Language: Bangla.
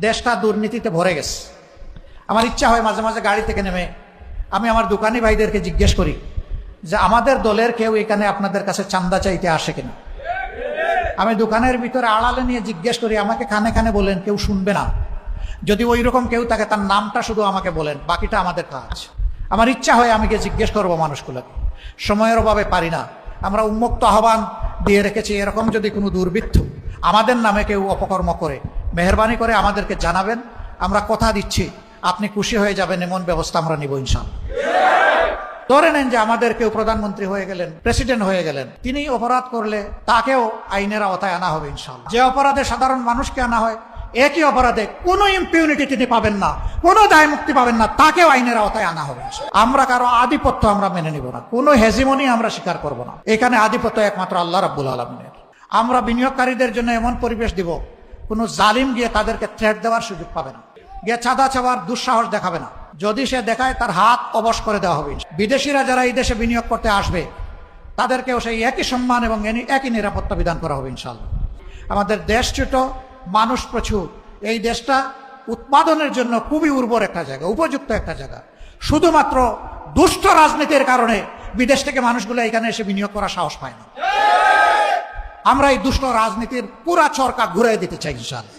দেশটা দুর্নীতিতে ভরে গেছে। আমার ইচ্ছা হয় মাঝে মাঝে গাড়ি থেকে নেমে আমি আমার দোকানি ভাইদেরকে জিজ্ঞেস করি যে আমাদের দলের কেউ এখানে আপনাদের কাছে চাঁদা চাইতে আসে কিনা। আমি দোকানের ভিতরে আড়ালে নিয়ে জিজ্ঞেস করি, আমাকে খানে খানে বলেন, কেউ শুনবে না। যদি ওই রকম কেউ থাকে তার নামটা শুধু আমাকে বলেন, বাকিটা আমাদের কাজ। আমার ইচ্ছা হয় আমি গিয়ে জিজ্ঞেস করবো মানুষগুলোকে, সময়ের অভাবে পারি না। আমরা উন্মুক্ত আহ্বান দিয়ে রেখেছি, এরকম যদি কোনো দুর্বৃত্ত আমাদের নামে কেউ অপকর্ম করে মেহরবানি করে আমাদেরকে জানাবেন। আমরা কথা দিচ্ছি আপনি খুশি হয়ে যাবেন, এমন ব্যবস্থা আমরা নিব ইনশাআল্লাহ। ধরে নেন যে আমাদের কেউ প্রধানমন্ত্রী হয়ে গেলেন, প্রেসিডেন্ট হয়ে গেলেন, তিনি অপরাধ করলে তাকেও আইনের আওতায় আনা হবে ইনশাআল্লাহ। যে অপরাধে সাধারণ মানুষকে আনা হয়, একই অপরাধে কোনো ইম্পিউনিটি তিনি পাবেন না, কোনো দায় মুক্তি পাবেন না, তাকেও আইনের আওতায় আনা হবে। আমরা কারো আধিপত্য আমরা মেনে নিব না, কোনো হেজিমনি আমরা স্বীকার করব না। এখানে আধিপত্য একমাত্র আল্লাহ রাব্বুল আলামিনের। আমরা বিনিয়োগকারীদের জন্য এমন পরিবেশ দিব, কোনো জালিম গিয়ে তাদেরকে থ্রেট দেওয়ার সুযোগ পাবে না, গিয়ে চাঁদা চাওয়ার দুঃসাহস দেখাবে না। যদি সে দেখায় তার হাত অবশ করে দেওয়া হবে। বিদেশিরা যারা এই দেশে বিনিয়োগ করতে আসবে তাদেরকেও সেই একই সম্মান এবং একই নিরাপত্তা বিধান করা হবে ইনশাআল্লাহ। আমাদের দেশ ছোট, মানুষ প্রচুর। এই দেশটা উৎপাদনের জন্য খুবই উর্বর একটা জায়গা, উপযুক্ত একটা জায়গা। শুধুমাত্র দুষ্ট রাজনীতির কারণে বিদেশ থেকে মানুষগুলো এখানে এসে বিনিয়োগ করার সাহস পায় না। আমরা এই দুষ্ট রাজনীতির পুরা চরকা ঘুরিয়ে দিতে চাই ইনশাআল্লাহ।